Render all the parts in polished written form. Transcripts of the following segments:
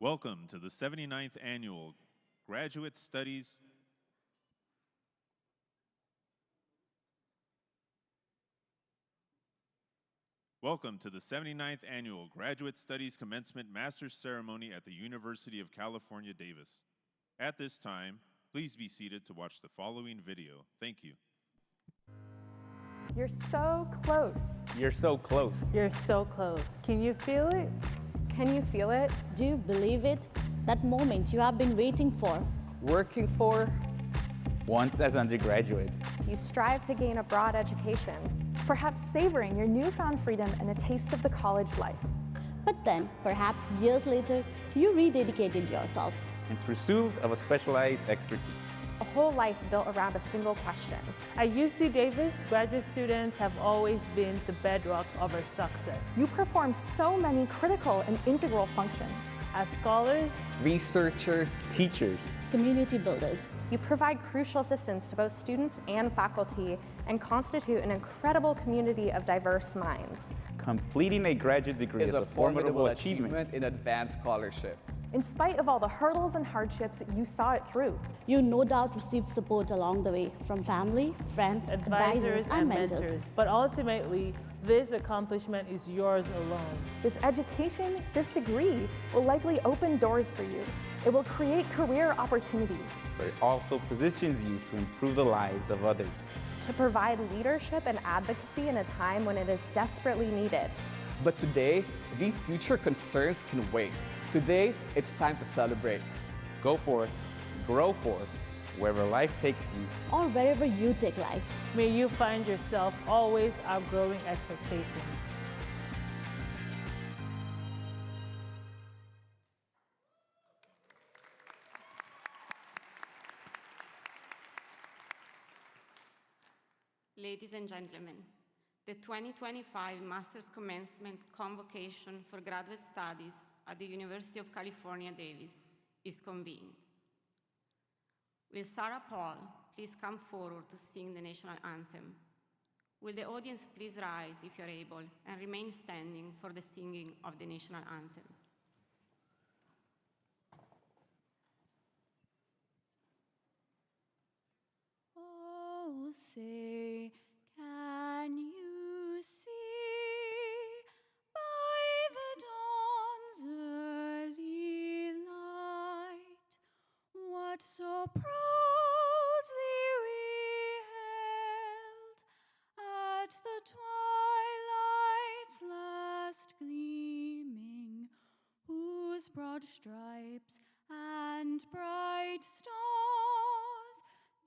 Welcome to the 79th Annual Graduate Studies Welcome to the 79th Annual Graduate Studies Commencement Master's Ceremony at the University of California, Davis. At this time, please be seated to watch the following video. Thank you. You're so close. You're so close. You're so close. Can you feel it? Can you feel it? Do you believe it? That moment you have been waiting for. Working for? Once as undergraduates. You strive to gain a broad education, perhaps savoring your newfound freedom and a taste of the college life. But then, perhaps years later, you rededicated yourself. In pursuit of a specialized expertise. A whole life built around a single question. At UC Davis, graduate students have always been the bedrock of our success. You perform so many critical and integral functions. As scholars, researchers, teachers, community builders. You provide crucial assistance to both students and faculty and constitute an incredible community of diverse minds. Completing a graduate degree is a formidable achievement in advanced scholarship. In spite of all the hurdles and hardships, you saw it through. You no doubt received support along the way from family, friends, advisors, and mentors. But ultimately, this accomplishment is yours alone. This education, this degree, will likely open doors for you. It will create career opportunities. But it also positions you to improve the lives of others. To provide leadership and advocacy in a time when it is desperately needed. But today, these future concerns can wait. Today, it's time to celebrate. Go forth, grow forth, wherever life takes you. Or wherever you take life. May you find yourself always outgrowing expectations. Ladies and gentlemen, the 2025 Master's Commencement Convocation for Graduate Studies at the University of California, Davis is convened. Will Sarah Paul please come forward to sing the national anthem? Will the audience please rise if you're able and remain standing for the singing of the national anthem? Oh, say, can you see by the dawn's early light what so proudly we hailed at the twilight's last gleaming, whose broad stripes and bright stars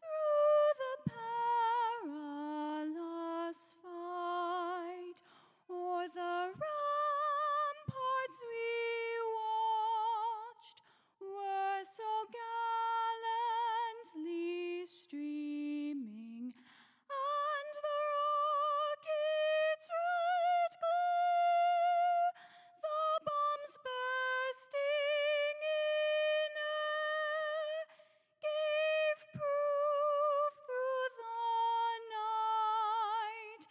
through the perilous fight o'er the ramparts we watched were so gallantly streaming, and the rocket's red glare, the bombs bursting in air, gave proof through the night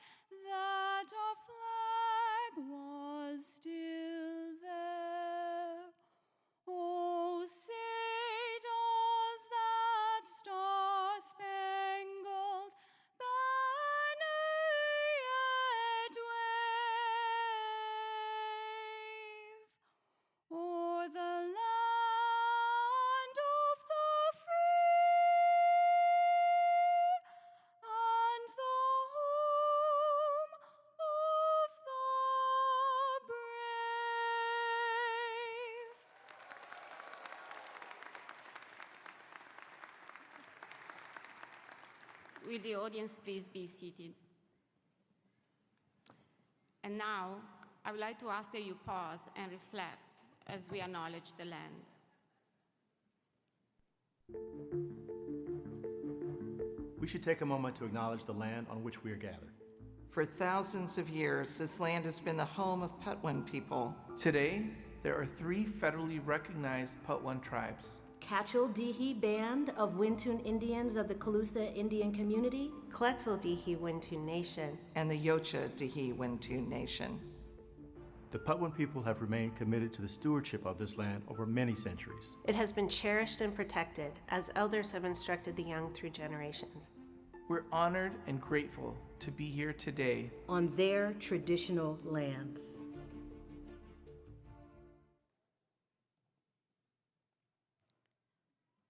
that our flag was still there. Oh, say does that star-spangled banner yet wave o'er the land of the free and the home of the brave? Will the audience please be seated? And now, I would like to ask that you pause and reflect as we acknowledge the land. We should take a moment to acknowledge the land on which we are gathered. For thousands of years, this land has been the home of Patwin people. Today, there are 3 federally recognized Patwin tribes: Cachel-Dihi Band of Wintun Indians of the Calusa Indian Community, Quetzal-Dihi Wintun Nation, and the Yocha-Dihi Wintun Nation. The Patwin people have remained committed to the stewardship of this land over many centuries. It has been cherished and protected as elders have instructed the young through generations. We're honored and grateful to be here today on their traditional lands.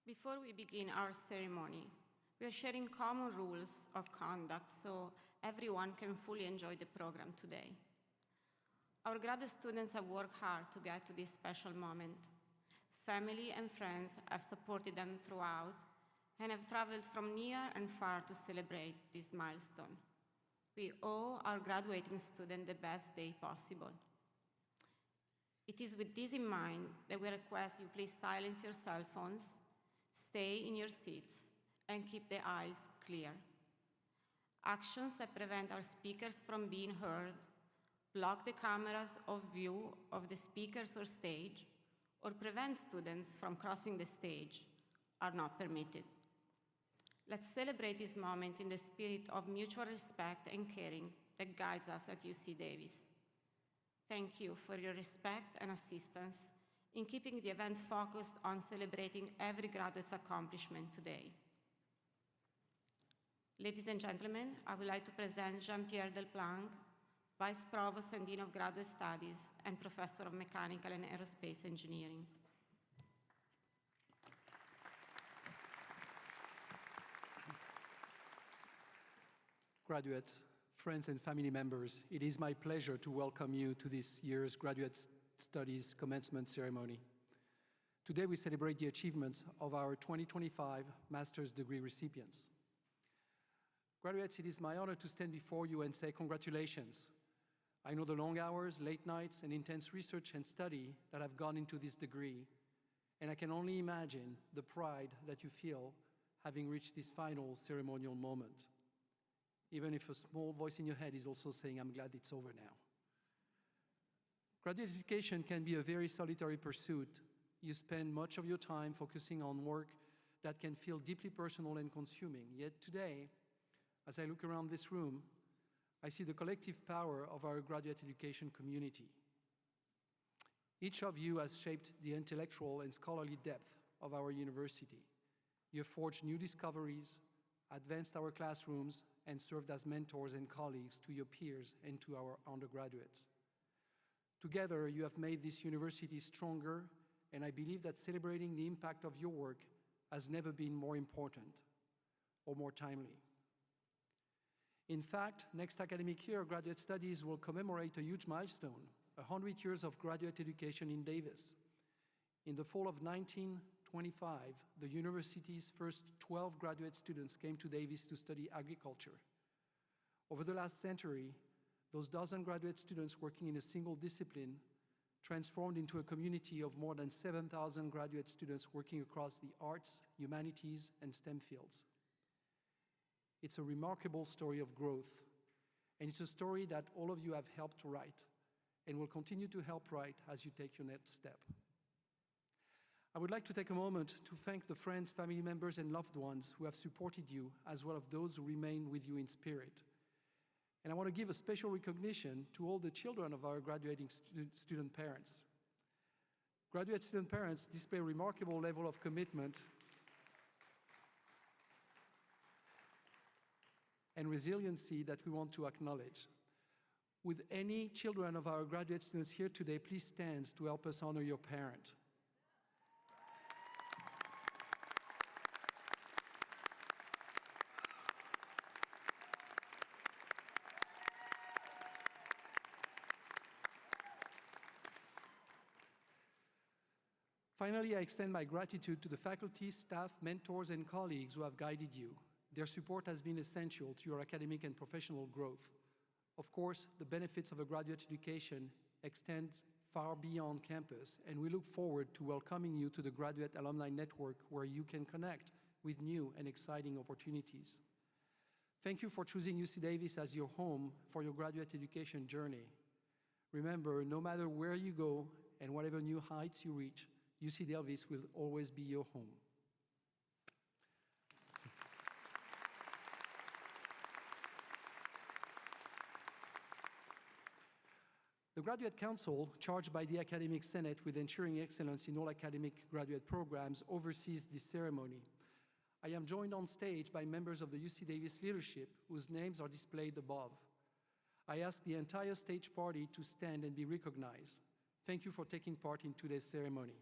Before we begin our ceremony, we are sharing common rules of conduct so everyone can fully enjoy the program today. Our graduate students have worked hard to get to this special moment. Family and friends have supported them throughout and have traveled from near and far to celebrate this milestone. We owe our graduating students the best day possible. It is with this in mind that we request you please silence your cell phones, stay in your seats, and keep the aisles clear. Actions that prevent our speakers from being heard, block the cameras of view of the speakers or stage, or prevent students from crossing the stage are not permitted. Let's celebrate this moment in the spirit of mutual respect and caring that guides us at UC Davis. Thank you for your respect and assistance in keeping the event focused on celebrating every graduate's accomplishment today. Ladies and gentlemen, I would like to present Jean-Pierre Delplanque, Vice Provost and Dean of Graduate Studies and Professor of Mechanical and Aerospace Engineering. Graduates, friends, and family members, it is my pleasure to welcome you to this year's Graduate Studies Commencement Ceremony. Today we celebrate the achievements of our 2025 master's degree recipients. Graduates, it is my honor to stand before you and say congratulations. I know the long hours, late nights, and intense research and study that have gone into this degree, and I can only imagine the pride that you feel having reached this final ceremonial moment. Even if a small voice in your head is also saying, I'm glad it's over now. Graduate education can be a very solitary pursuit. You spend much of your time focusing on work that can feel deeply personal and consuming. Yet today, as I look around this room, I see the collective power of our graduate education community. Each of you has shaped the intellectual and scholarly depth of our university. You have forged new discoveries, advanced our classrooms, and served as mentors and colleagues to your peers and to our undergraduates. Together, you have made this university stronger, and I believe that celebrating the impact of your work has never been more important or more timely. In fact, next academic year, Graduate Studies will commemorate a huge milestone, 100 years of graduate education in Davis. In the fall of 1925, the university's first 12 graduate students came to Davis to study agriculture. Over the last century, those dozen graduate students working in a single discipline transformed into a community of more than 7,000 graduate students working across the arts, humanities, and STEM fields. It's a remarkable story of growth, and it's a story that all of you have helped write and will continue to help write as you take your next step. I would like to take a moment to thank the friends, family members, and loved ones who have supported you, as well as those who remain with you in spirit. And I want to give a special recognition to all the children of our graduating student parents. Graduate student parents display a remarkable level of commitment and resiliency that we want to acknowledge. With any children of our graduate students here today, please stand to help us honor your parent. Finally, I extend my gratitude to the faculty, staff, mentors, and colleagues who have guided you. Their support has been essential to your academic and professional growth. Of course, the benefits of a graduate education extend far beyond campus, and we look forward to welcoming you to the Graduate Alumni Network, where you can connect with new and exciting opportunities. Thank you for choosing UC Davis as your home for your graduate education journey. Remember, no matter where you go and whatever new heights you reach, UC Davis will always be your home. The Graduate Council, charged by the Academic Senate with ensuring excellence in all academic graduate programs, oversees this ceremony. I am joined on stage by members of the UC Davis leadership, whose names are displayed above. I ask the entire stage party to stand and be recognized. Thank you for taking part in today's ceremony.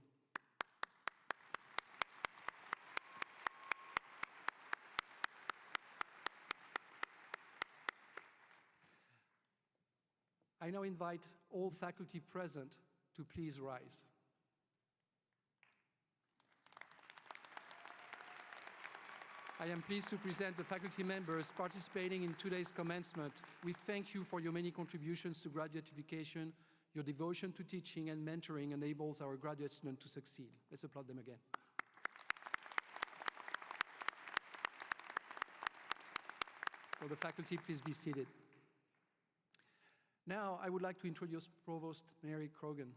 I now invite all faculty present to please rise. I am pleased to present the faculty members participating in today's commencement. We thank you for your many contributions to graduate education. Your devotion to teaching and mentoring enables our graduate students to succeed. Let's applaud them again. So the faculty, please be seated. Now, I would like to introduce Provost Mary Croghan.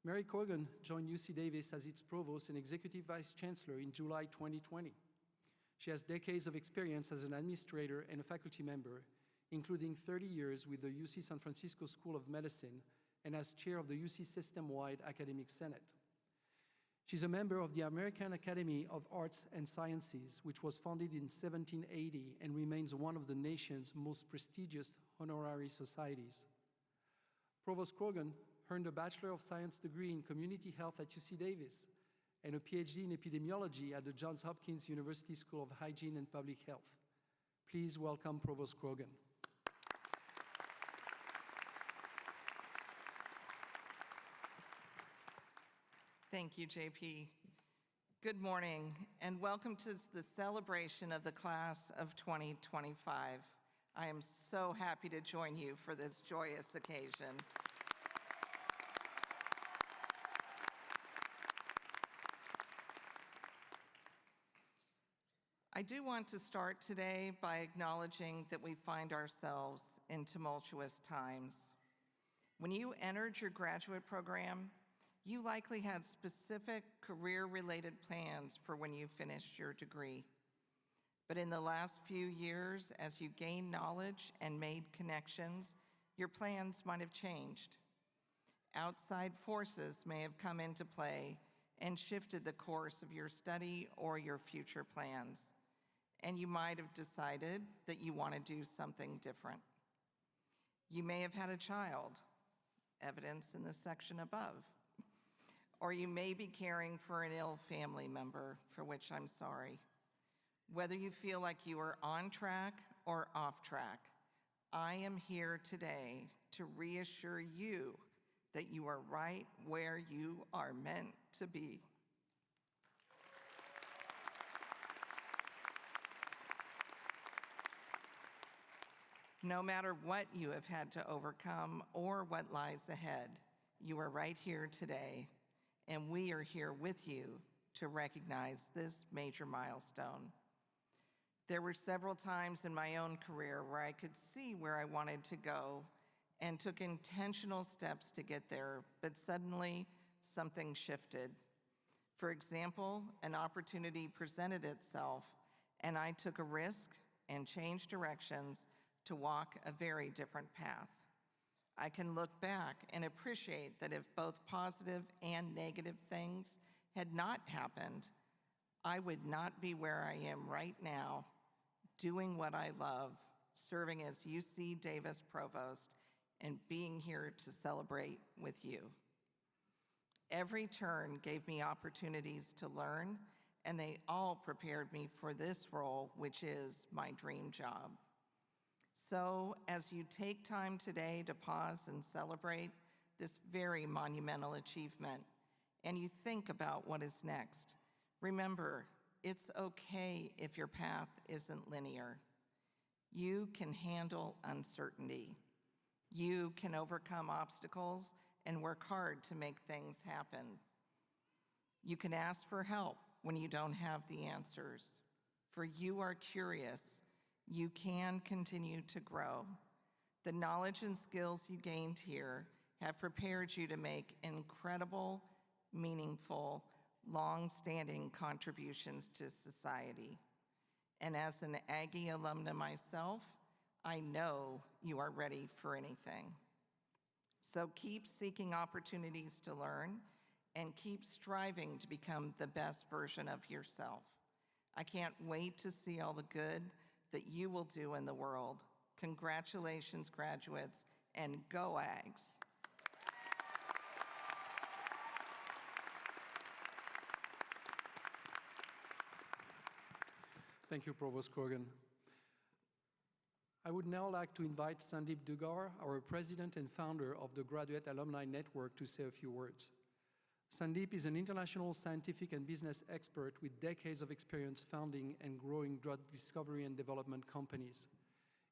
Mary Croghan joined UC Davis as its Provost and Executive Vice Chancellor in July 2020. She has decades of experience as an administrator and a faculty member, including 30 years with the UC San Francisco School of Medicine and as chair of the UC System-Wide Academic Senate. She's a member of the American Academy of Arts and Sciences, which was founded in 1780 and remains one of the nation's most prestigious honorary societies. Provost Croghan earned a Bachelor of Science degree in Community Health at UC Davis and a PhD in epidemiology at the Johns Hopkins University School of Hygiene and Public Health. Please welcome Provost Croghan. Thank you, JP. Good morning, and welcome to the celebration of the class of 2025. I am so happy to join you for this joyous occasion. I do want to start today by acknowledging that we find ourselves in tumultuous times. When you entered your graduate program, you likely had specific career-related plans for when you finished your degree. But in the last few years, as you gained knowledge and made connections, your plans might have changed. Outside forces may have come into play and shifted the course of your study or your future plans. And you might have decided that you want to do something different. You may have had a child, evidence in the section above. Or you may be caring for an ill family member, for which I'm sorry. Whether you feel like you are on track or off track, I am here today to reassure you that you are right where you are meant to be. No matter what you have had to overcome or what lies ahead, you are right here today, and we are here with you to recognize this major milestone. There were several times in my own career where I could see where I wanted to go and took intentional steps to get there, but suddenly something shifted. For example, an opportunity presented itself, and I took a risk and changed directions to walk a very different path. I can look back and appreciate that if both positive and negative things had not happened, I would not be where I am right now, doing what I love, serving as UC Davis Provost, and being here to celebrate with you. Every turn gave me opportunities to learn, and they all prepared me for this role, which is my dream job. So, as you take time today to pause and celebrate this very monumental achievement, and you think about what is next, remember, it's okay if your path isn't linear. You can handle uncertainty. You can overcome obstacles and work hard to make things happen. You can ask for help when you don't have the answers. For you are curious, you can continue to grow. The knowledge and skills you gained here have prepared you to make incredible, meaningful, long-standing contributions to society. And as an Aggie alumna myself, I know you are ready for anything. So keep seeking opportunities to learn and keep striving to become the best version of yourself. I can't wait to see all the good that you will do in the world. Congratulations, graduates, and go Ags. Thank you, Provost Krogan. I would now like to invite Sandeep Dugar, our president and founder of the Graduate Alumni Network, to say a few words. Sandeep is an international scientific and business expert with decades of experience founding and growing drug discovery and development companies.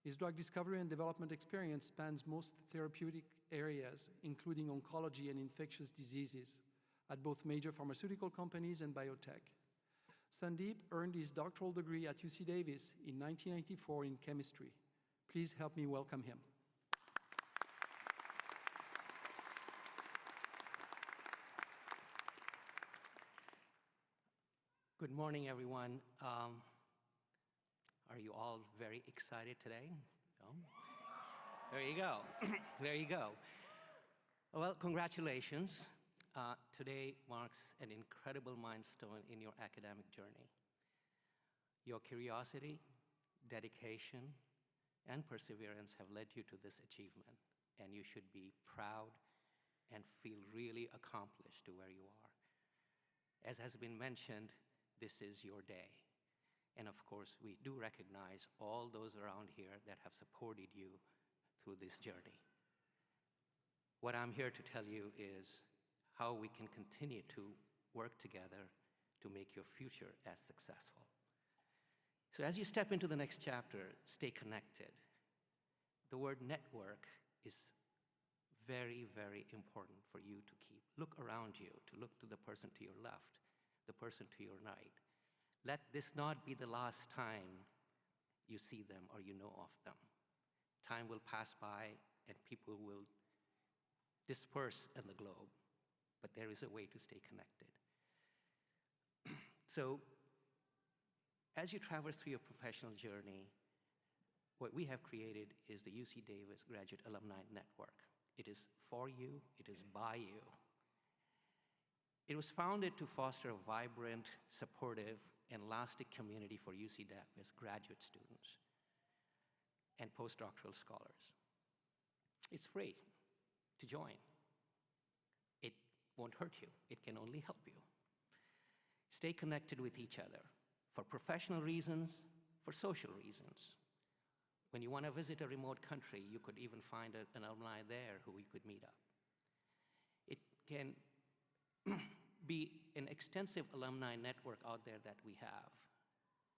His drug discovery and development experience spans most therapeutic areas, including oncology and infectious diseases, at both major pharmaceutical companies and biotech. Sandeep earned his doctoral degree at UC Davis in 1994 in chemistry. Please help me welcome him. Good morning, everyone. Are you all very excited today? No? There you go. There you go. Well, congratulations. Today marks an incredible milestone in your academic journey. Your curiosity, dedication, and perseverance have led you to this achievement, and you should be proud and feel really accomplished to where you are. As has been mentioned, this is your day. And of course, we do recognize all those around here that have supported you through this journey. What I'm here to tell you is how we can continue to work together to make your future as successful. So as you step into the next chapter, stay connected. The word network is very, very important for you to keep. Look around you, to look to the person to your left, the person to your right. Let this not be the last time you see them or you know of them. Time will pass by and people will disperse in the globe, but there is a way to stay connected. So, as you traverse through your professional journey, what we have created is the UC Davis Graduate Alumni Network. It is for you, it is by you. It was founded to foster a vibrant, supportive, and lasting community for UC Davis graduate students and postdoctoral scholars. It's free to join. It won't hurt you. It can only help you. Stay connected with each other for professional reasons, for social reasons. When you want to visit a remote country, you could even find an alumni there who you could meet up. It can be an extensive alumni network out there that we have.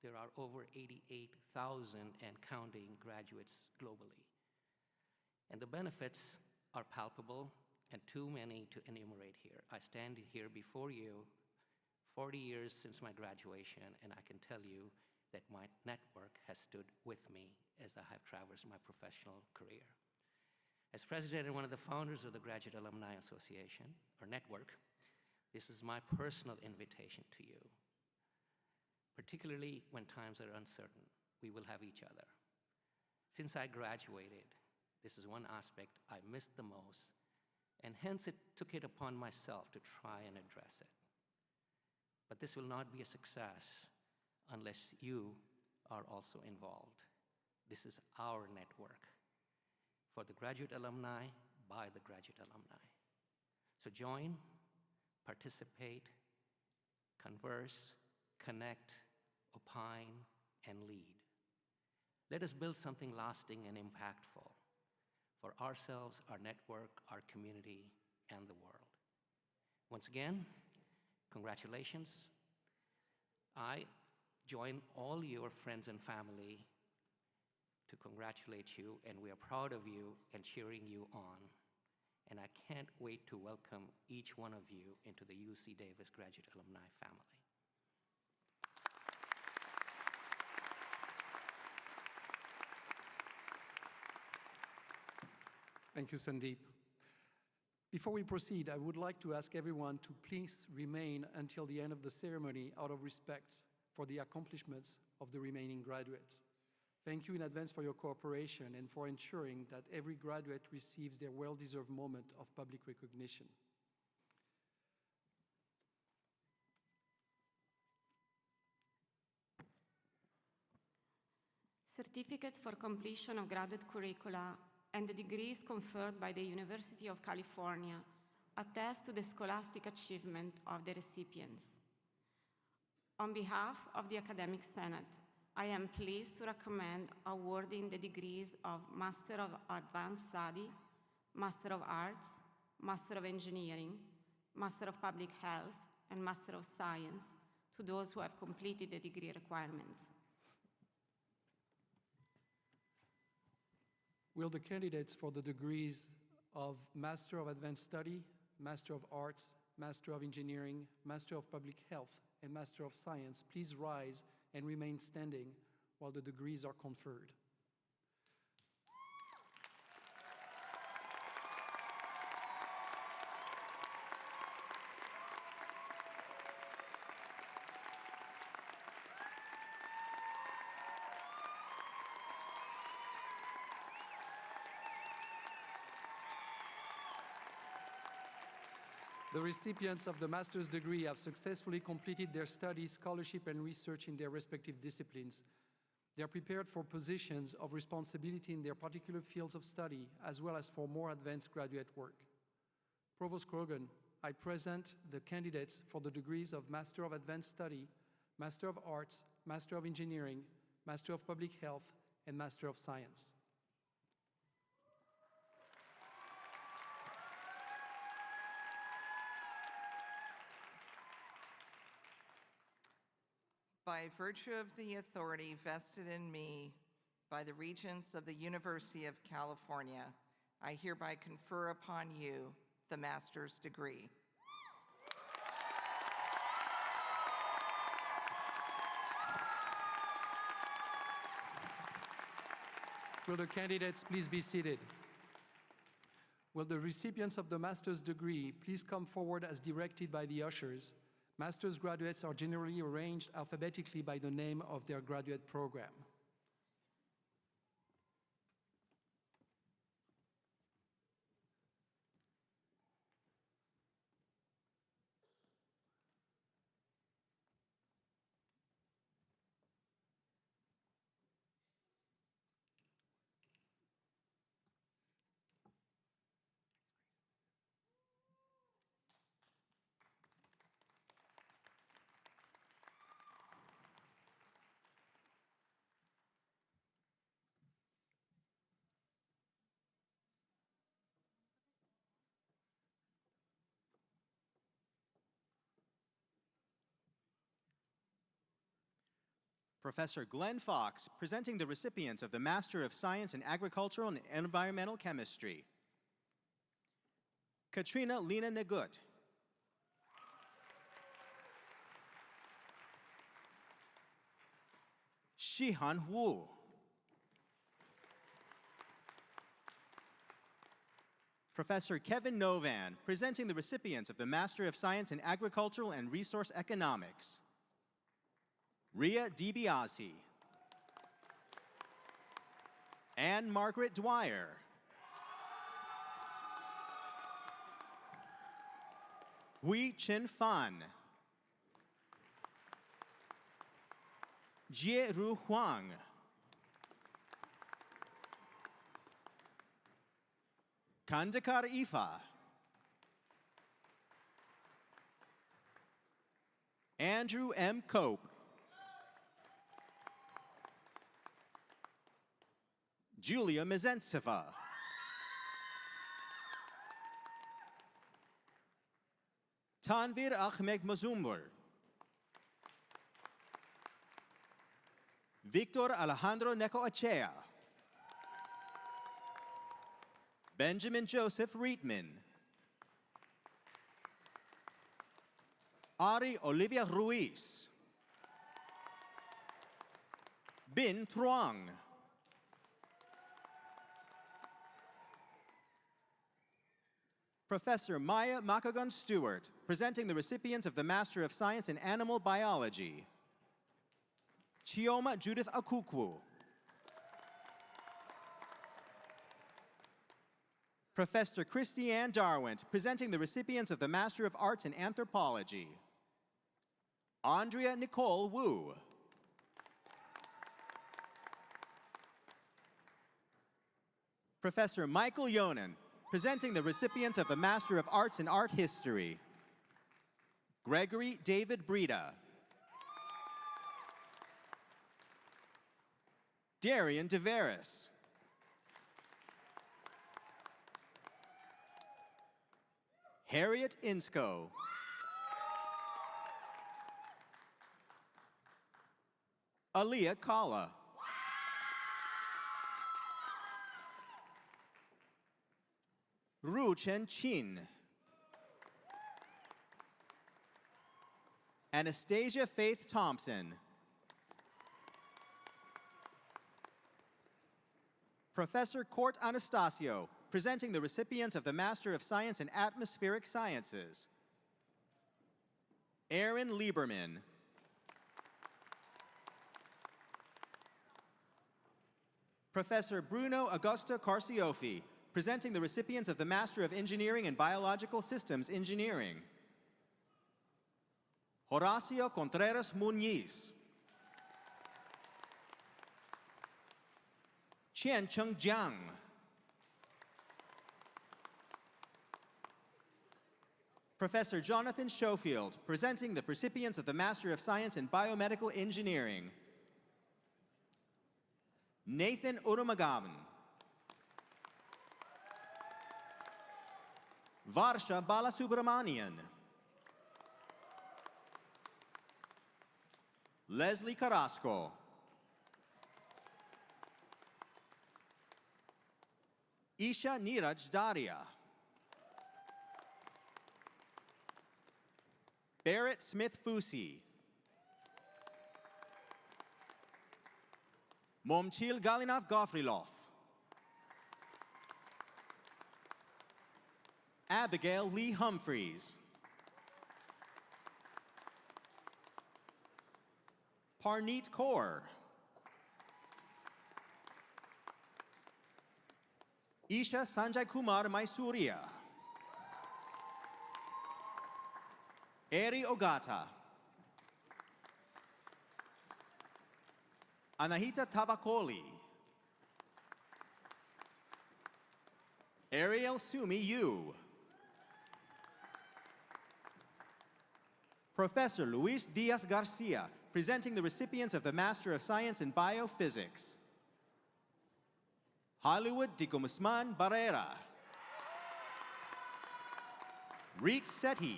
There are over 88,000 and counting graduates globally. And the benefits are palpable and too many to enumerate here. I stand here before you 40 years since my graduation, and I can tell you that my network has stood with me as I have traversed my professional career. As president and one of the founders of the Graduate Alumni Association, or network, this is my personal invitation to you. Particularly when times are uncertain, we will have each other. Since I graduated, this is one aspect I missed the most, and hence it took it upon myself to try and address it. But this will not be a success unless you are also involved. This is our network for the graduate alumni, by the graduate alumni. So join, participate, converse, connect, opine, and lead. Let us build something lasting and impactful for ourselves, our network, our community, and the world. Once again, congratulations. I join all your friends and family to congratulate you, and we are proud of you and cheering you on. And I can't wait to welcome each one of you into the UC Davis Graduate Alumni family. Thank you, Sandeep. Before we proceed, I would like to ask everyone to please remain until the end of the ceremony out of respect for the accomplishments of the remaining graduates. Thank you in advance for your cooperation and for ensuring that every graduate receives their well-deserved moment of public recognition. Certificates for completion of graduate curricula and the degrees conferred by the University of California attest to the scholastic achievement of the recipients. On behalf of the Academic Senate, I am pleased to recommend awarding the degrees of Master of Advanced Study, Master of Arts, Master of Engineering, Master of Public Health, and Master of Science to those who have completed the degree requirements. Will the candidates for the degrees of Master of Advanced Study, Master of Arts, Master of Engineering, Master of Public Health, and Master of Science please rise and remain standing while the degrees are conferred? The recipients of the master's degree have successfully completed their studies, scholarship, and research in their respective disciplines. They are prepared for positions of responsibility in their particular fields of study, as well as for more advanced graduate work. Provost Krogan, I present the candidates for the degrees of Master of Advanced Study, Master of Arts, Master of Engineering, Master of Public Health, and Master of Science. By virtue of the authority vested in me by the Regents of the University of California, I hereby confer upon you the master's degree. Will the candidates please be seated? Will the recipients of the master's degree please come forward as directed by the ushers? Master's graduates are generally arranged alphabetically by the name of their graduate program. Professor Glenn Fox, presenting the recipients of the Master of Science in Agricultural and Environmental Chemistry. Katrina Lena Negut. Shihan Wu. Professor Kevin Novan, presenting the recipients of the Master of Science in Agricultural and Resource Economics. Ria DiBiase. Anne Margaret Dwyer. Hui Chin Fan. Jie Ru Huang. Kandakar Ifa. Andrew M. Cope. Julia Mizentseva. Tanvir Ahmed Mazumur. Victor Alejandro Necoachea. Benjamin Joseph Reitman. Ari Olivia Ruiz. Bin Truong. Professor Maya Makagon Stewart, presenting the recipients of the Master of Science in Animal Biology. Chioma Judith Akukwu. Professor Christiane Darwent, presenting the recipients of the Master of Arts in Anthropology. Andrea Nicole Wu. Professor Michael Yonan, presenting the recipients of the Master of Arts in Art History. Gregory David Breda. Darian DeVeris. Harriet Insco. Aaliyah Kala. Ru Chen Chin. Anastasia Faith Thompson. Professor Court Anastasio, presenting the recipients of the Master of Science in Atmospheric Sciences. Aaron Lieberman. Professor Bruno Augusto Carciofi, presenting the recipients of the Master of Engineering in Biological Systems Engineering. Horacio Contreras Muñiz. Qian Cheng Jiang. Professor Jonathan Schofield, presenting the recipients of the Master of Science in Biomedical Engineering. Nathan Urumagavan. Varsha Balasubramanian. Leslie Carrasco. Isha Niraj Daria. Barrett Smith Fusi. Momchil Galinov Gavrilov. Abigail Lee Humphreys. Parneet Kaur. Isha Sanjay Kumar Maisuria. Eri Ogata. Anahita Tavakoli. Ariel Sumi Yu. Professor Luis Diaz Garcia, presenting the recipients of the Master of Science in Biophysics. Hollywood Dikumusman Barrera. Reet Sethi.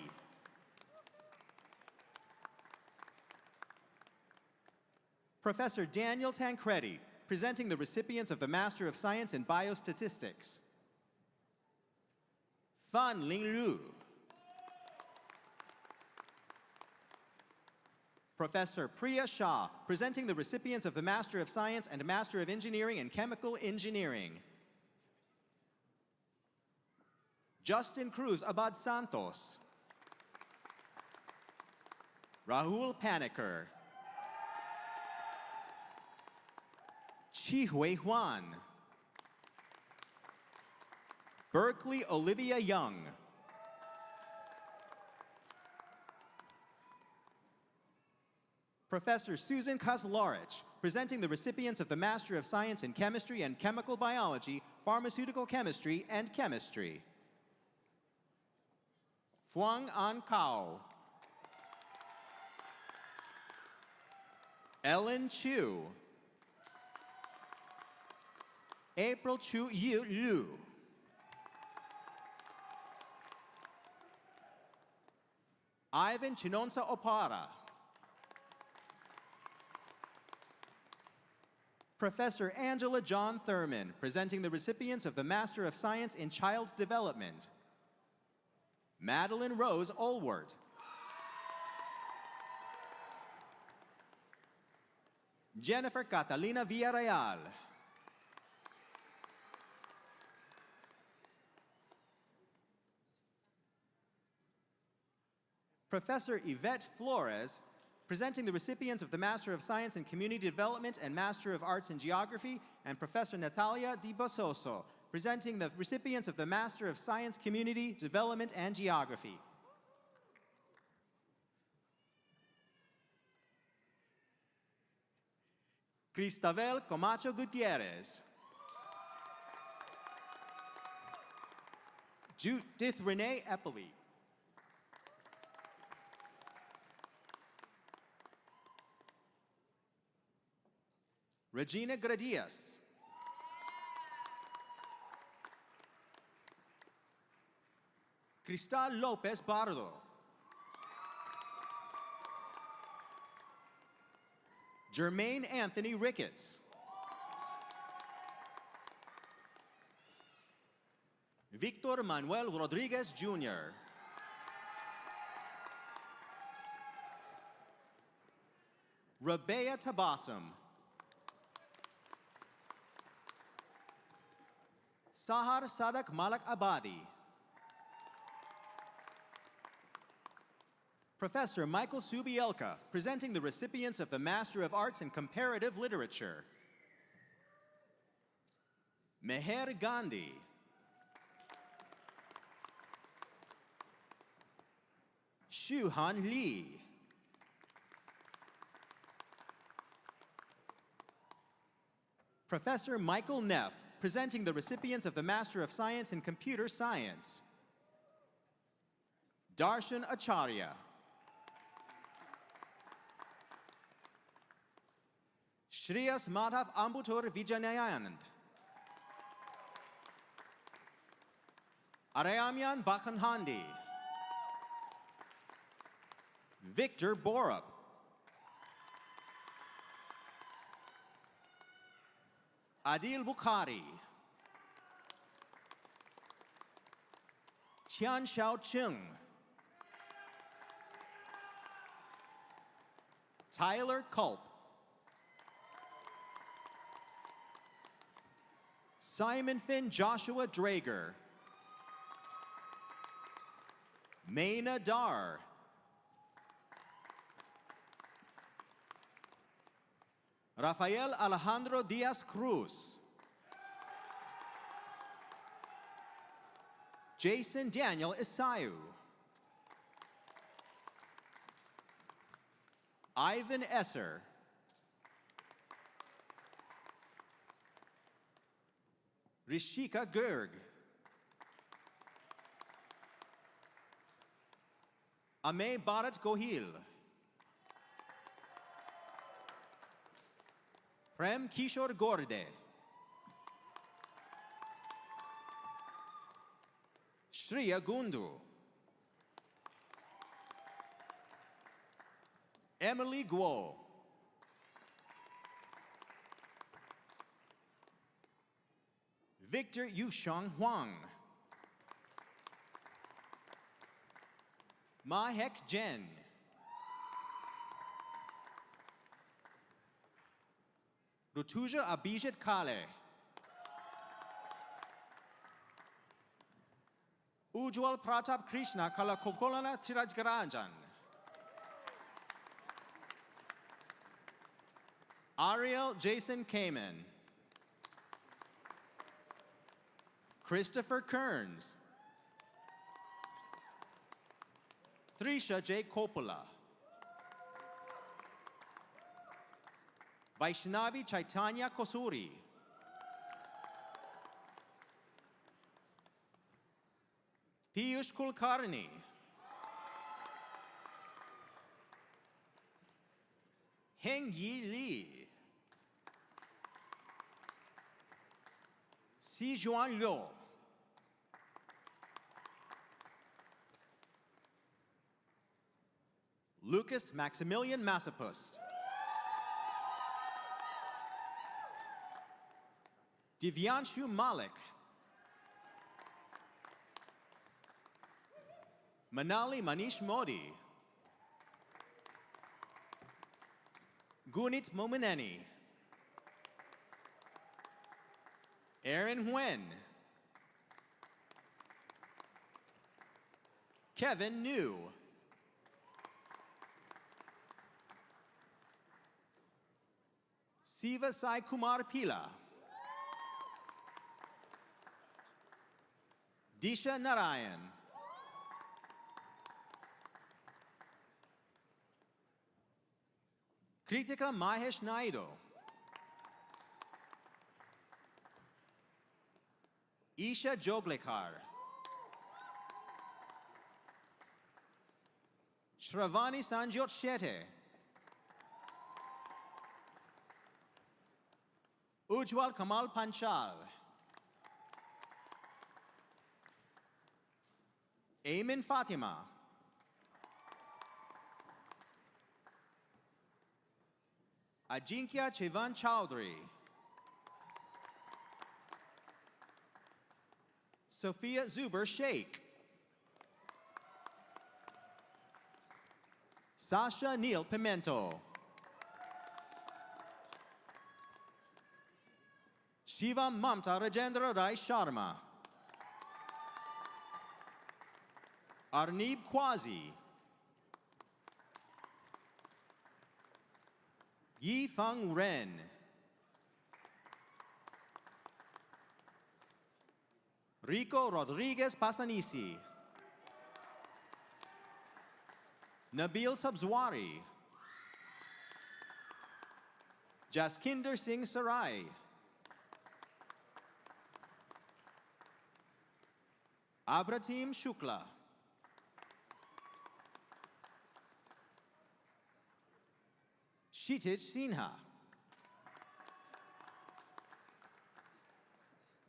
Professor Daniel Tancredi, presenting the recipients of the Master of Science in Biostatistics. Fan Ling Lu. Professor Priya Shah, presenting the recipients of the Master of Science and Master of Engineering in Chemical Engineering. Justin Cruz Abad Santos. Rahul Paniker. Chi Hui Huan. Berkeley Olivia Young. Professor Susan Kozlarich, presenting the recipients of the Master of Science in Chemistry and Chemical Biology, Pharmaceutical Chemistry, and Chemistry. Fuang An Kao. Ellen Chu. April Chu Yu Liu. Ivan Chinonsa Opara. Professor Angela John Thurman, presenting the recipients of the Master of Science in Child Development. Madeline Rose Olwert. Jennifer Catalina Villarreal. Professor Yvette Flores, presenting the recipients of the Master of Science in Community Development and Master of Arts in Geography, and Professor Natalia Di Bososo, presenting the recipients of the Master of Science Community Development and Geography. Cristabel Camacho Gutierrez. Judith Renee Eppley. Regina Gradias. Cristal Lopez Pardo. Jermaine Anthony Ricketts. Victor Manuel Rodriguez Jr. Rabea Tabassum. Sahar Sadak Malak Abadi. Professor Michael Subielka, presenting the recipients of the Master of Arts in Comparative Literature. Meher Gandhi. Shuhan Lee. Professor Michael Neff, presenting the recipients of the Master of Science in Computer Science. Darshan Acharya. Shreyas Madhav Ambutur Vijanayanand. Arayamyan Bakhanhandi. Victor Borup. Adil Bukhari. Tian Xiaocheng. Tyler Culp. Simon Finn Joshua Drager. Maina Dar. Rafael Alejandro Diaz Cruz. Jason Daniel Isayu. Ivan Esser. Rishika Gerg. Amey Bharat Gohil. Prem Kishore Gorde. Shriya Gundu. Emily Guo. Victor Yushang Huang. Mahek Jen. Rutuja Abhijit Kale. Ujwal Pratap Krishna Kalakokolana Tirajgaranjan. Ariel Jason Kamen. Christopher Kearns. Trisha J. Coppola. Vaishnavi Chaitanya Kosuri. Piyush Kulkarni. Heng Yi Li. Si Juan Liu. Lucas Maximilian Massapust. Divyanshu Malik. Manali Manish Modi. Gunit Momineni. Aaron Nguyen. Kevin New. Siva Sai Kumar Pila. Disha Narayan. Kritika Mahesh Naidu. Isha Joglekar. Shravani Sanjot Shetty. Ujwal Kamal Panchal. Aimin Fatima. Ajinkya Chivan Chowdhury. Sophia Zuber Sheikh. Sasha Neil Pimento. Shiva Mamta Rajendra Rai Sharma. Arnib Kwazi. Yi Feng Ren. Rico Rodriguez Pasanisi. Nabil Sabzwari. Jaskinder Singh Sarai. Abratim Shukla. Kshitij Sinha.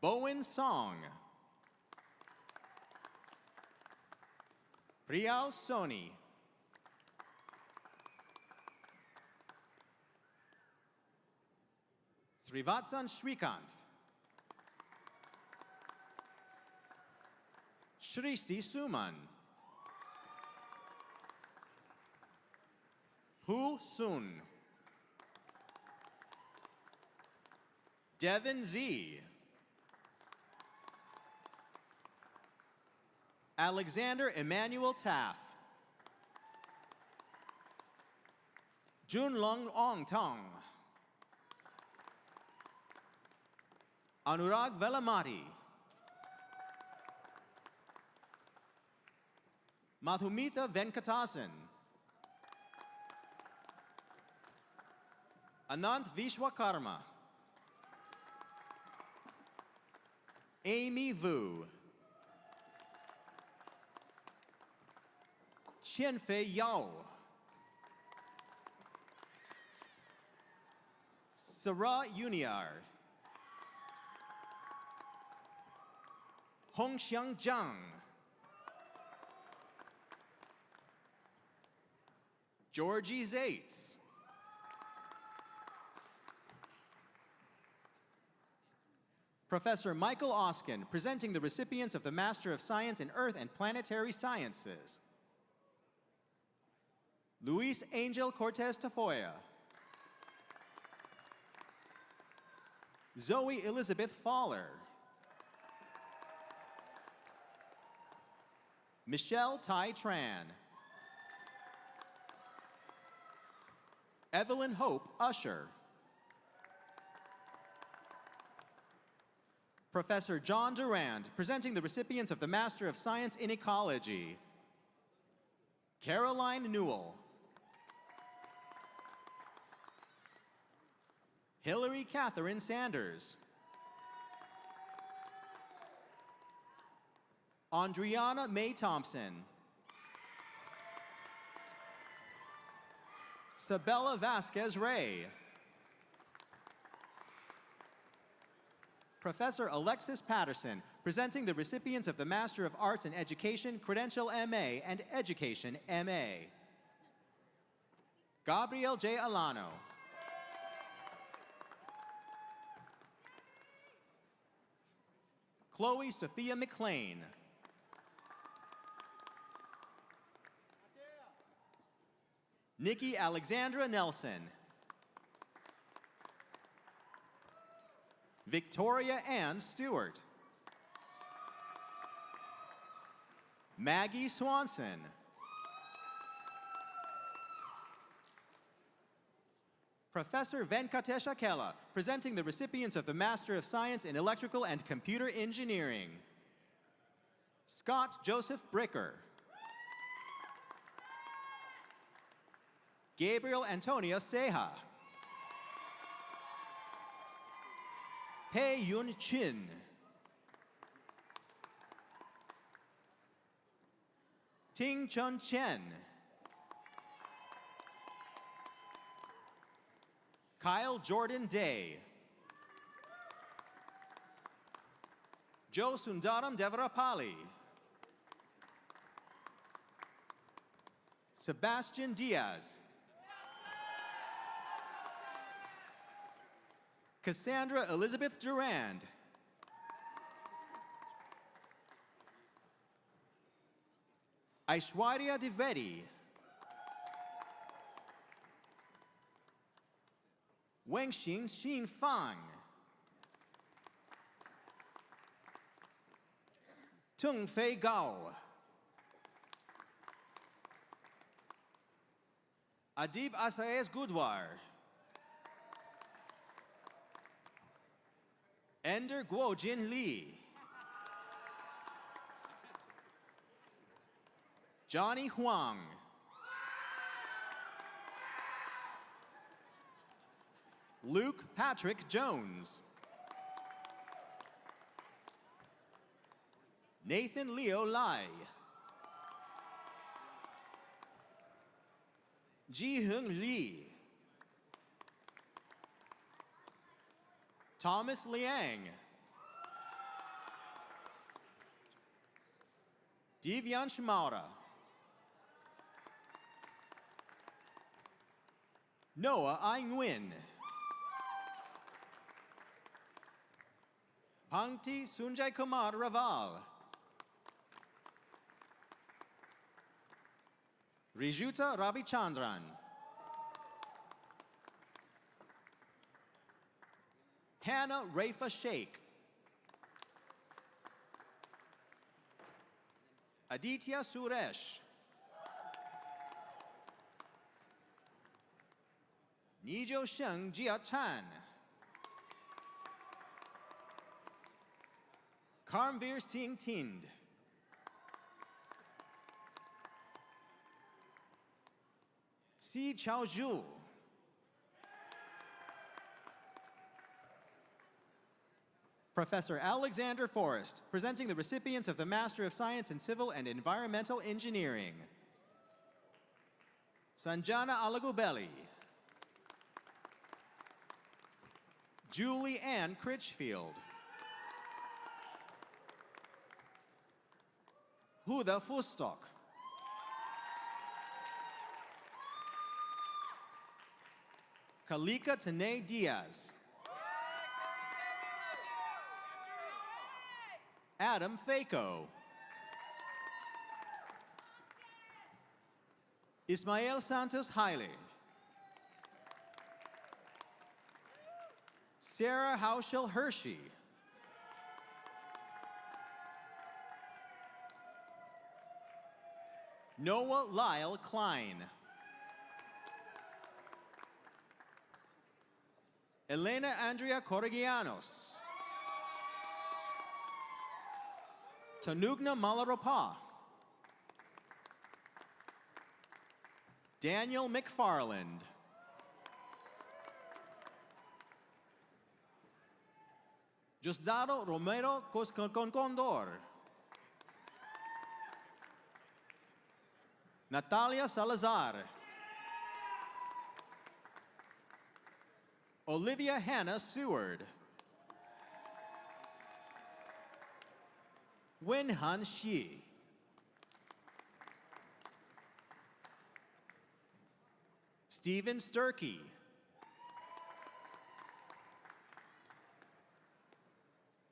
Bowen Song. Priyal Soni. Srivatsan Shrikant. Shristi Suman. Hu Sun. Devin Z. Alexander Emmanuel Taff. Junlong Ong Tong. Anurag Velamati. Madhumita Venkatasan. Anant Vishwakarma. Amy Vu. Qianfei Yao. Sarah Uniar. Hongxiang Zhang. Georgie Zates. Professor Michael Oskin, presenting the recipients of the Master of Science in Earth and Planetary Sciences. Luis Angel Cortez Tafoya. Zoe Elizabeth Fowler. Michelle Tai Tran. Evelyn Hope Usher. Professor John Durand, presenting the recipients of the Master of Science in Ecology. Caroline Newell. Hillary Catherine Sanders. Andriana Mae Thompson. Sabella Vasquez Ray. Professor Alexis Patterson, presenting the recipients of the Master of Arts in Education, Credential MA, and Education MA. Gabriel J. Alano. Chloe Sophia McLean. Nikki Alexandra Nelson. Victoria Ann Stewart. Maggie Swanson. Professor Venkatesh Akela, presenting the recipients of the Master of Science in Electrical and Computer Engineering. Scott Joseph Bricker. Gabriel Antonio Ceja. Pei Yun Chin. Ting Chun Chen. Kyle Jordan Day. Joe Sundaram Devarapalli. Sebastian Diaz. Cassandra Elizabeth Durand. Aishwarya Dwivedi. Wengxin Xin Fang. Tung Fei Gao. Adib Asaez Gudwar. Ender Guojin Lee. Johnny Huang. Luke Patrick Jones. Nathan Leo Lai. Ji-Hung Lee. Thomas Liang. Divyansh Maura. Noah Ai Nguyen. Pangti Sunjay Kumar Raval. Rijuta Ravichandran. Hannah Rafa Sheikh. Aditya Suresh. Nijo Sheng Jia Chan. Karmveer Singh Tind. Si Chao Zhu. Professor Alexander Forrest, presenting the recipients of the Master of Science in Civil and Environmental Engineering. Sanjana Alagubeli. Julie Ann Critchfield. Huda Fustok. Kalika Tane Diaz. Adam Fako. Ismael Santos Haile. Sarah Hauschel Hershey. Noah Lyle Klein. Elena Andrea Corrigianos. Tanugna Malaropa. Daniel McFarland. Josdado Romero Condor. Natalia Salazar. Olivia Hannah Seward. Wenhan Shi. Stephen Sturkey.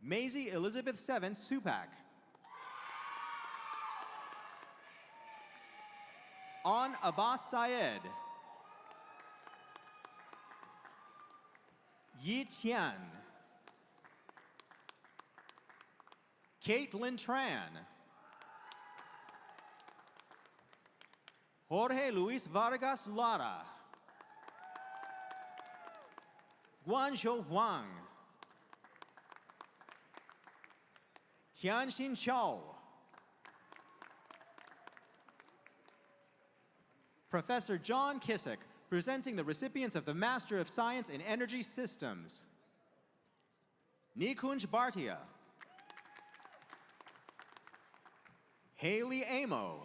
Maisie Elizabeth Seven Supak. On Abbas Syed. Yi Tian. Caitlin Tran. Jorge Luis Vargas Lara. Guanzhou Huang. Tianxin Chao. Professor John Kissick, presenting the recipients of the Master of Science in Energy Systems. Nikunj Bhartia. Haley Amo.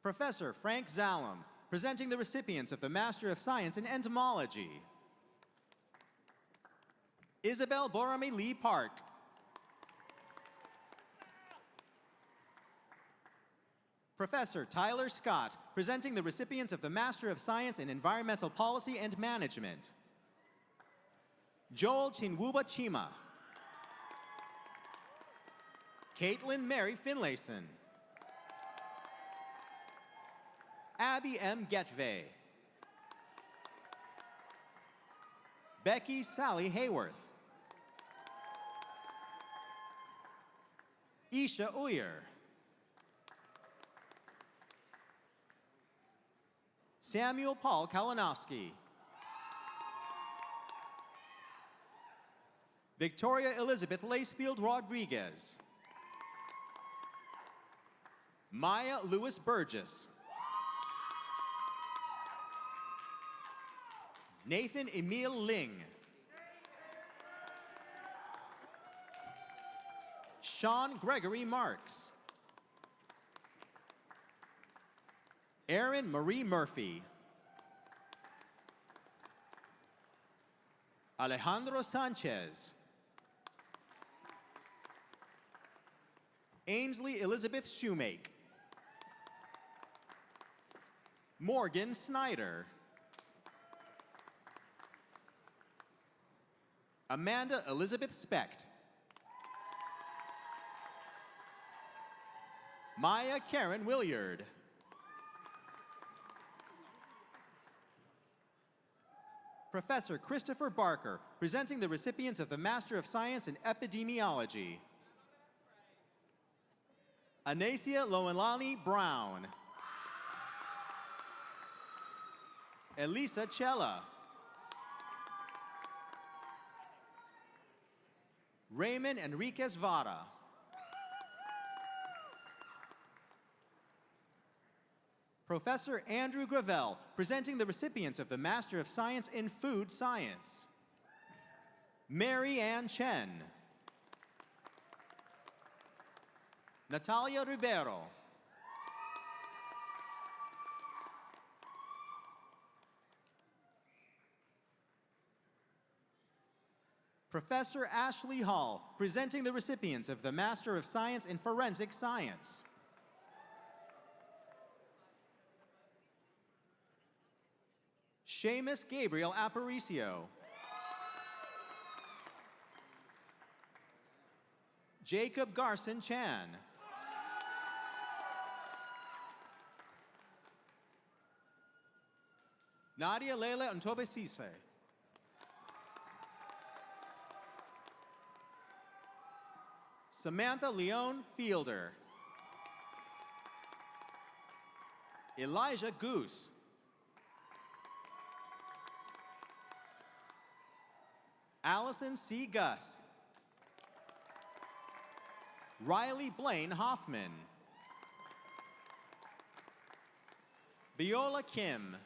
Professor Frank Zalem, presenting the recipients of the Master of Science in Entomology. Isabel Borame Lee Park. Professor Tyler Scott, presenting the recipients of the Master of Science in Environmental Policy and Management. Joel Chinwuba Chima. Caitlin Mary Finlayson. Abby M. Getvey. Becky Sally Hayworth. Isha Uyer. Samuel Paul Kalinowski. Victoria Elizabeth Lacefield Rodriguez. Maya Lewis Burgess. Nathan Emil Ling. Sean Gregory Marks. Erin Marie Murphy. Alejandro Sanchez. Ainsley Elizabeth Shoemake. Morgan Snyder. Amanda Elizabeth Specht. Maya Karen Williard. Professor Christopher Barker, presenting the recipients of the Master of Science in Epidemiology. Anasia Loelani Brown. Elisa Cella. Raymond Enriquez Vara. Professor Andrew Gravel, presenting the recipients of the Master of Science in Food Science. Mary Ann Chen. Natalia Ribeiro. Professor Ashley Hall, presenting the recipients of the Master of Science in Forensic Science. Seamus Gabriel Aparicio. Jacob Garson Chan. Nadia Leila Ntobesise. Samantha Leone Fielder. Elijah Goose. Allison C. Gus. Riley Blaine Hoffman. Viola Kim.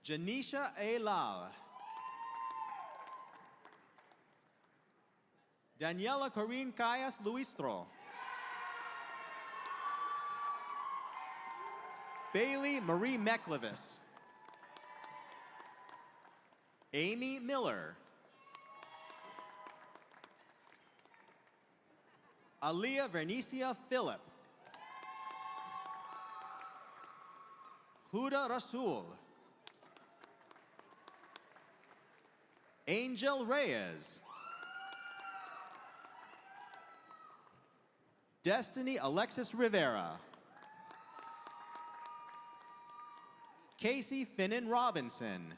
Janisha A. Lau. Daniela Corinne Callas Luistro. Bailey Marie Meklevis. Amy Miller. Aliyah Vernicia Phillip. Huda Rasul. Angel Reyes. Destiny Alexis Rivera. Casey Finnan Robinson.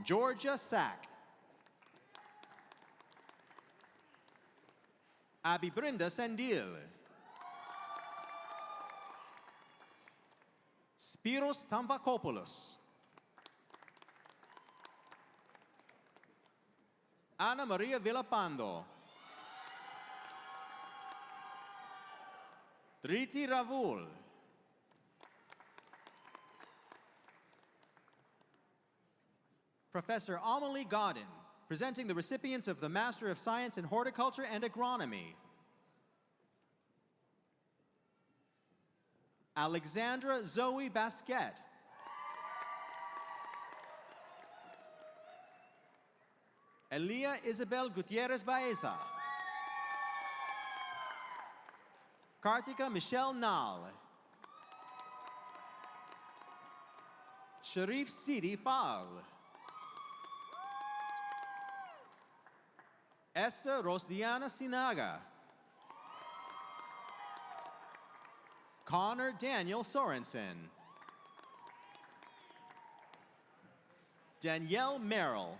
Georgia Sack. Abby Brenda Sandil. Spiros Tamvakopoulos. Ana Maria Villapando. Driti Ravul. Professor Amelie Godin, presenting the recipients of the Master of Science in Horticulture and Agronomy. Alexandra Zoe Basquet. Elia Isabel Gutierrez Baeza. Kartika Michelle Nal. Sharif Sidi Fal. Esther Rosdiana Sinaga. Connor Daniel Sorensen. Danielle Merrill.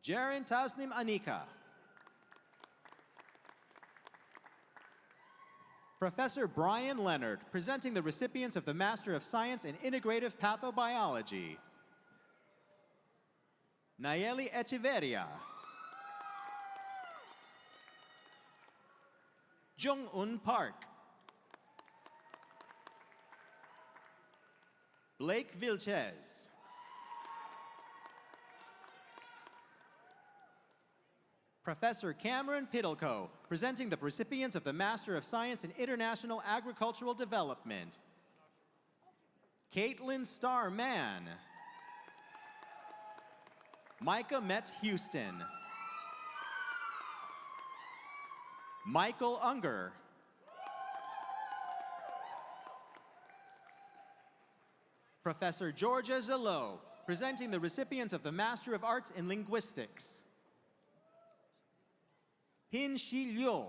Jaren Tasnim Anika. Professor Brian Leonard, presenting the recipients of the Master of Science in Integrative Pathobiology. Nayeli Echeverria. Jung-Un Park. Blake Vilches. Professor Cameron Piddleco, presenting the recipients of the Master of Science in International Agricultural Development. Caitlin Starr Mann. Micah Metz Houston. Michael Unger. Professor Georgia Zillow, presenting the recipients of the Master of Arts in Linguistics. Pin Shi Liu.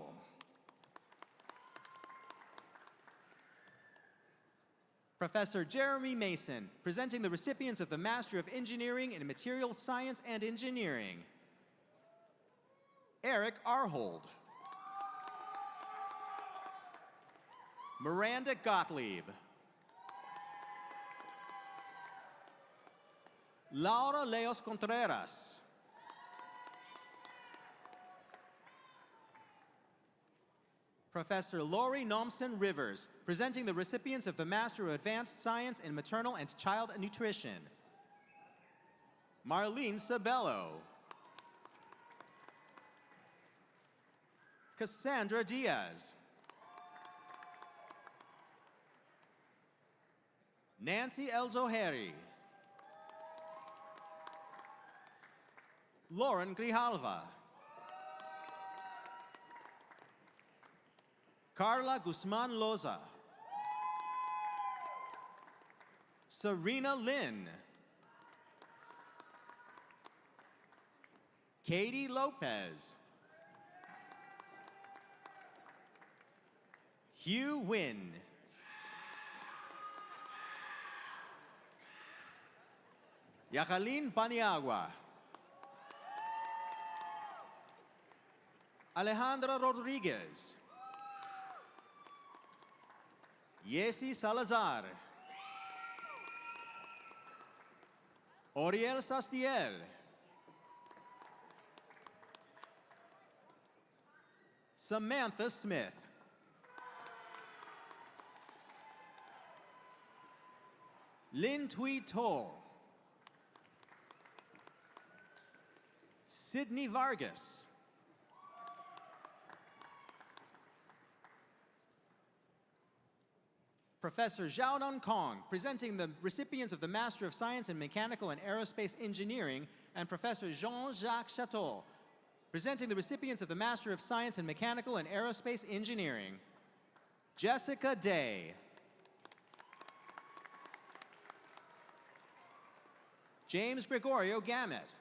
Professor Jeremy Mason, presenting the recipients of the Master of Engineering in Material Science and Engineering. Eric Arhold. Miranda Gottlieb. Laura Leos Contreras. Professor Lori Nomsen Rivers, presenting the recipients of the Master of Advanced Science in Maternal and Child Nutrition. Marlene Sabello. Cassandra Diaz. Nancy El-Zoheri. Lauren Grijalva. Carla Guzman Loza. Serena Lin. Katie Lopez. Hugh Wynn. Yajalin Paniagua. Alejandra Rodriguez. Yesi Salazar. Oriel Sastiel. Samantha Smith. Lin Tui To. Sydney Vargas. Professor Xiaonan Kong, presenting the recipients of the Master of Science in Mechanical and Aerospace Engineering, and Professor Jean-Jacques Chateau, presenting the recipients of the Master of Science in Mechanical and Aerospace Engineering. Jessica Day. James Gregorio Gamet.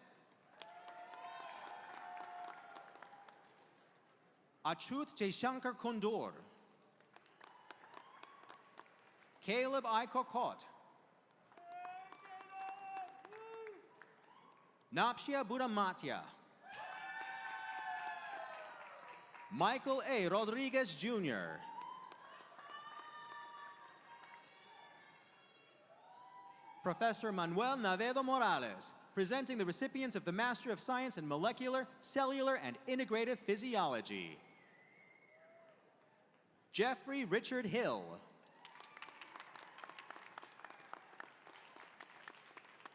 Achut Jaishankar Kondur. Caleb I. Kokot. Napshia Budamatya. Michael A. Rodriguez Jr. Professor Manuel Navedo Morales, presenting the recipients of the Master of Science in Molecular, Cellular, and Integrative Physiology. Jeffrey Richard Hill.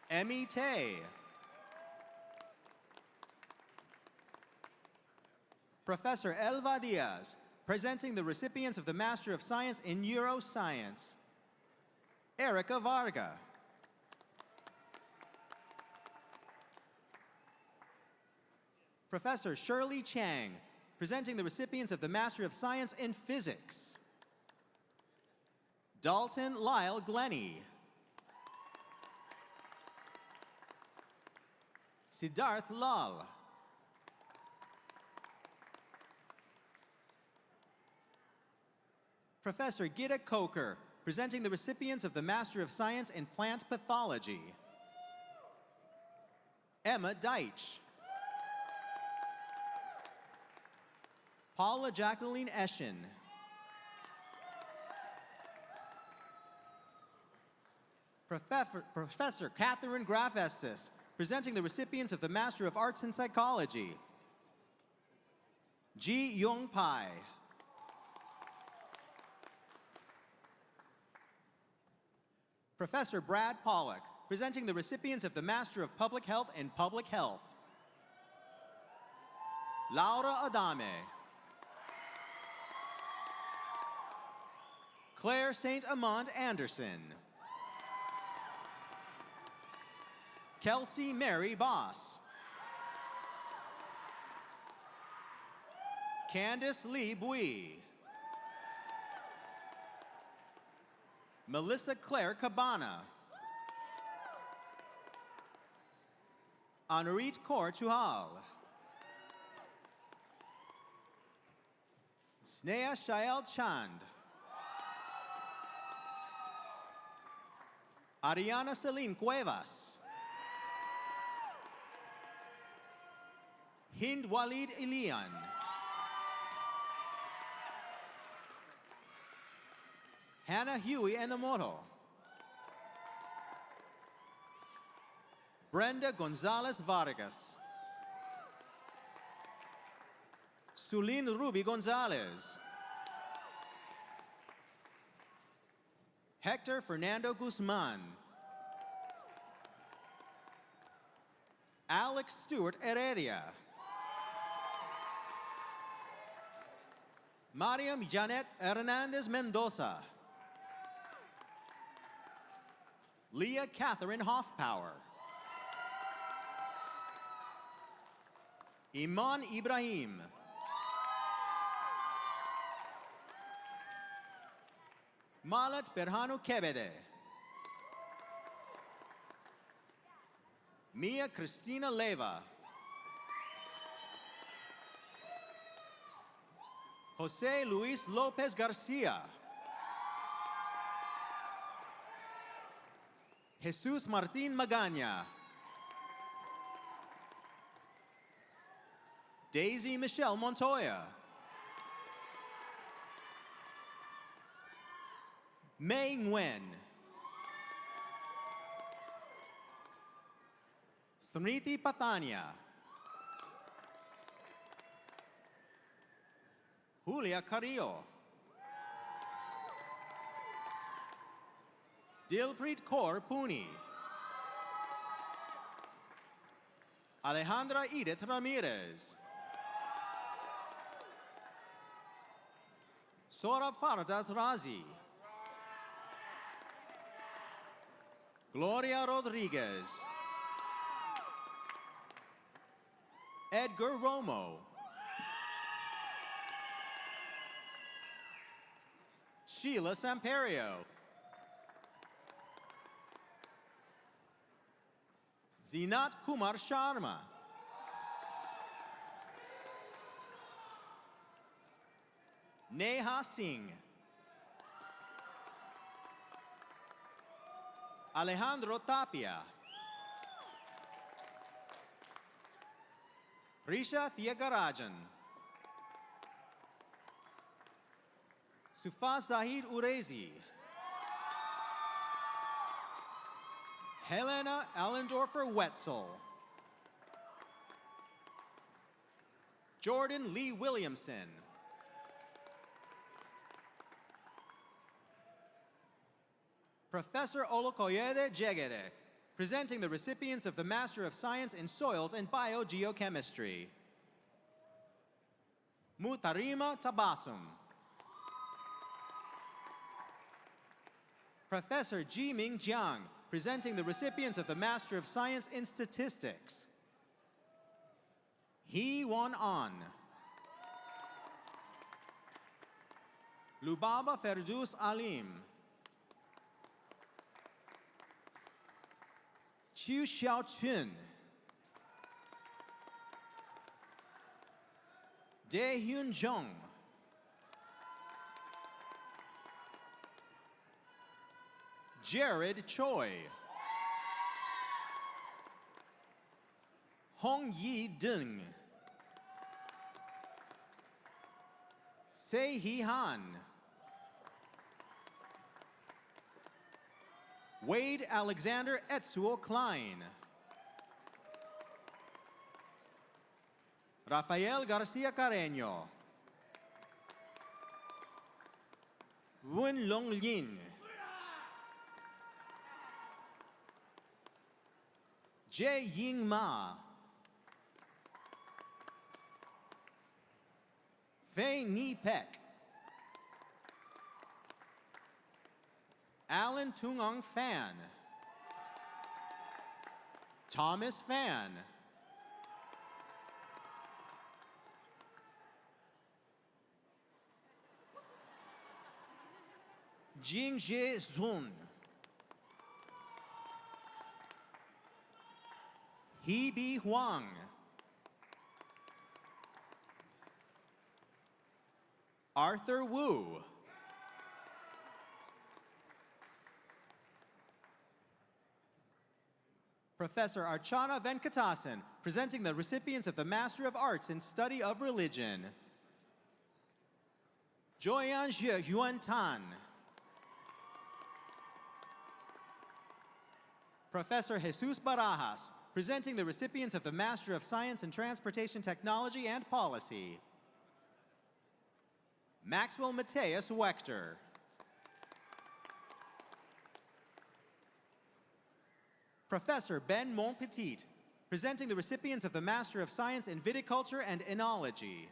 Emmy Tay. Professor Elva Diaz, presenting the recipients of the Master of Science in Neuroscience. Erica Varga. Professor Shirley Chang, presenting the recipients of the Master of Science in Physics. Dalton Lyle Glennie. Siddharth Lal. Professor Gita Coker, presenting the recipients of the Master of Science in Plant Pathology. Emma Deitch. Paula Jacqueline Eschen. Professor Catherine Graf Estes, presenting the recipients of the Master of Arts in Psychology. Ji Young Pai. Professor Brad Pollock, presenting the recipients of the Master of Public Health in Public Health. Laura Adame. Claire St. Amand Anderson. Kelsey Mary Boss. Candice Lee Bui. Melissa Claire Cabana. Anurit Kaur Chuhal. Sneha Shael Chand. Ariana Celine Cuevas. Hind Walid Ilian. Hannah Huey Enamoto. Brenda Gonzalez Vargas. Sulin Ruby Gonzalez. Hector Fernando Guzman. Alex Stewart Heredia. Mariam Janet Hernandez Mendoza. Leah Catherine Hoffpower. Iman Ibrahim. Malat Berhanu Kebede. Mia Cristina Leva. Jose Luis Lopez Garcia. Jesus Martin Magana. Daisy Michelle Montoya. Mei Nguyen. Smriti Pathania. Julia Carrillo. Dilpreet Kaur Puni. Alejandra Edith Ramirez. Saurabh Fardas Razi. Gloria Rodriguez. Edgar Romo. Sheila Samperio. Zinat Kumar Sharma. Neha Singh. Alejandro Tapia. Risha Thiagarajan. Sufa Zahid Urezi. Helena Allendorfer-Wetzel. Jordan Lee Williamson. Professor Olokoyede Jegede, presenting the recipients of the Master of Science in Soils and Biogeochemistry. Mutarima Tabassum. Professor Jiming Jiang, presenting the recipients of the Master of Science in Statistics. Hee Won An. Lubaba Ferdous Alim. Chiu Xiaochun. Daehyun Jung. Jared Choi. Hong Yi Dung. Se Hee Han. Wade Alexander Etsuo Klein. Rafael Garcia Carreño. Wen Long Lin. Jae Ying Ma. Fei Ni Peck. Alan Tungong Fan. Thomas Fan. Jing Jie Sun. Hebe Huang. Arthur Wu. Professor Archana Venkatasan, presenting the recipients of the Master of Arts in Study of Religion. Joyan Xie Yuan Tan. Professor Jesus Barajas, presenting the recipients of the Master of Science in Transportation Technology and Policy. Maxwell Mateus Wechter. Professor Ben Montpetit, presenting the recipients of the Master of Science in Viticulture and Enology.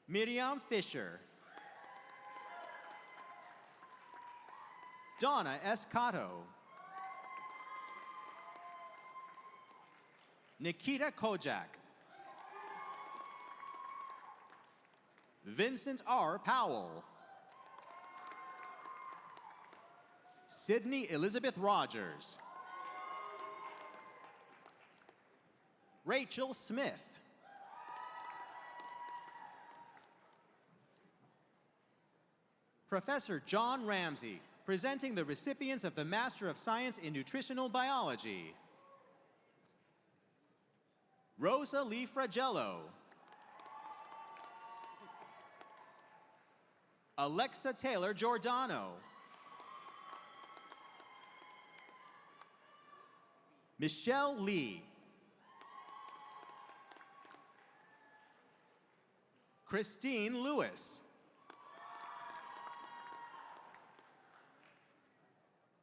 Miriam Fisher. Donna Escato. Nikita Kojak. Vincent R. Powell. Sydney Elizabeth Rogers. Rachel Smith. Professor John Ramsey, presenting the recipients of the Master of Science in Nutritional Biology. Rosa Lee Fragello. Alexa Taylor Giordano. Michelle Lee. Christine Lewis.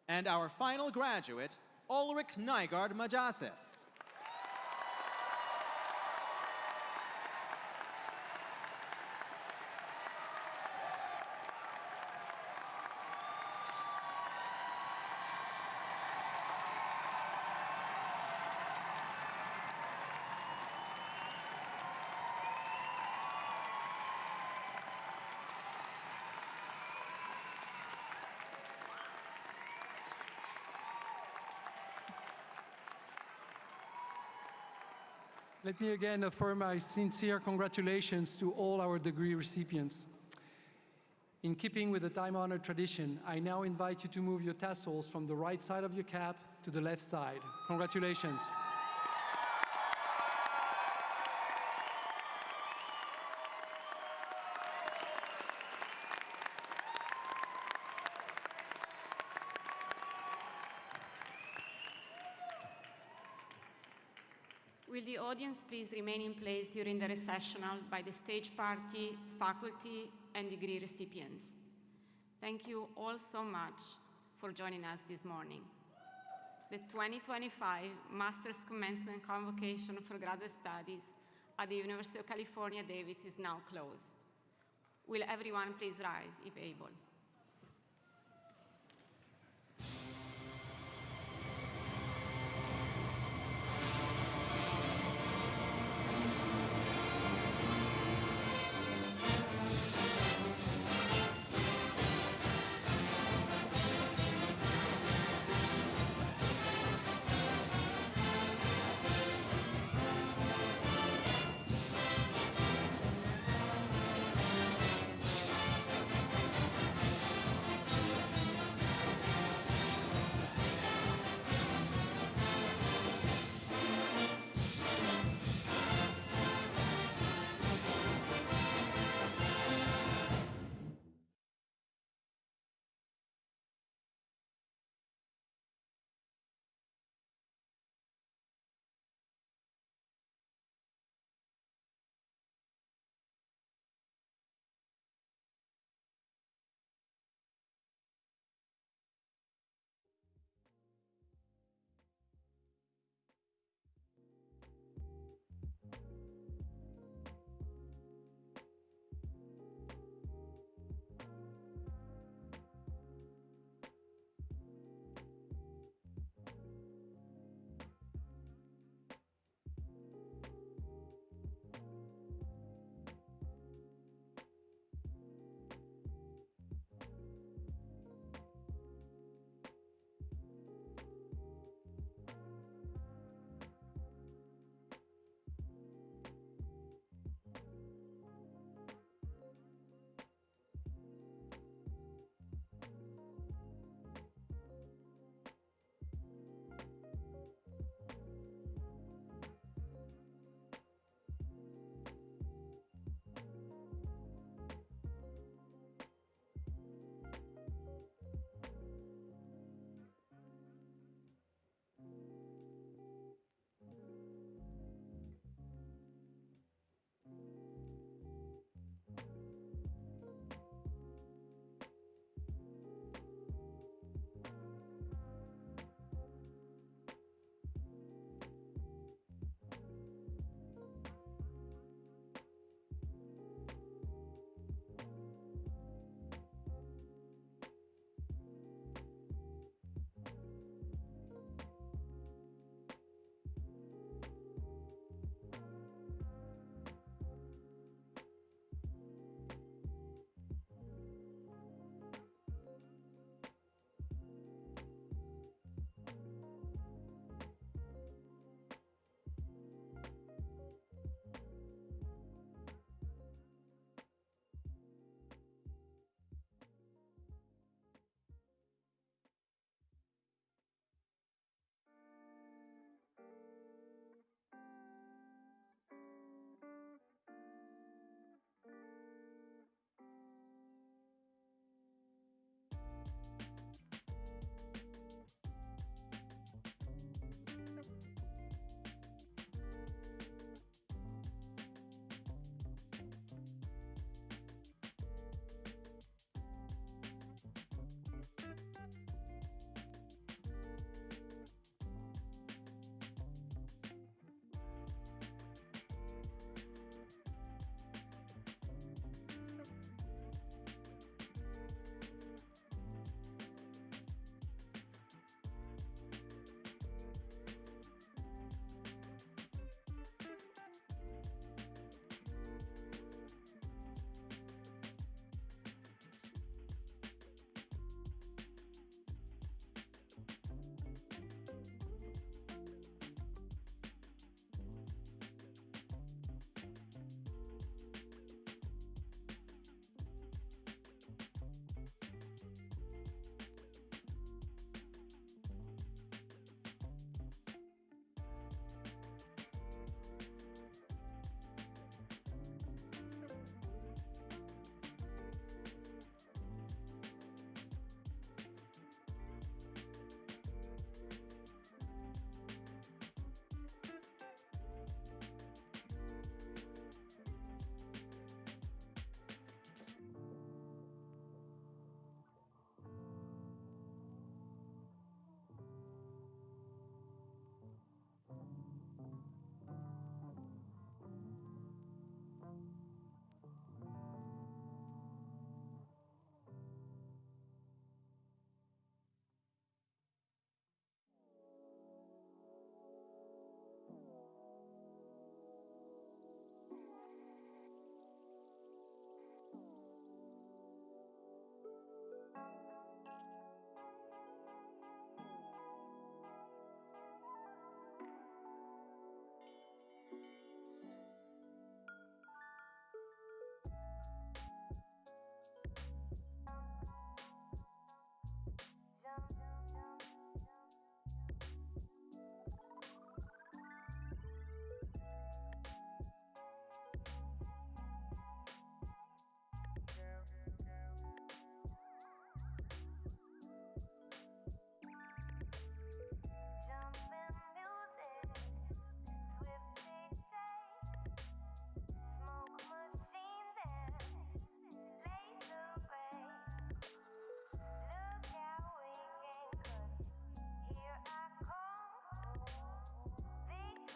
And our final graduate, Ulrich Nygaard Majaseth. Let me again affirm my sincere congratulations to all our degree recipients. In keeping with the time-honored tradition, I now invite you to move your tassels from the right side of your cap to the left side. Congratulations. Will the audience please remain in place during the recessional by the stage party, faculty, and degree recipients? Thank you all so much for joining us this morning. The 2025 Master's Commencement Convocation for Graduate Studies at the University of California, Davis is now closed. Will everyone please rise if able?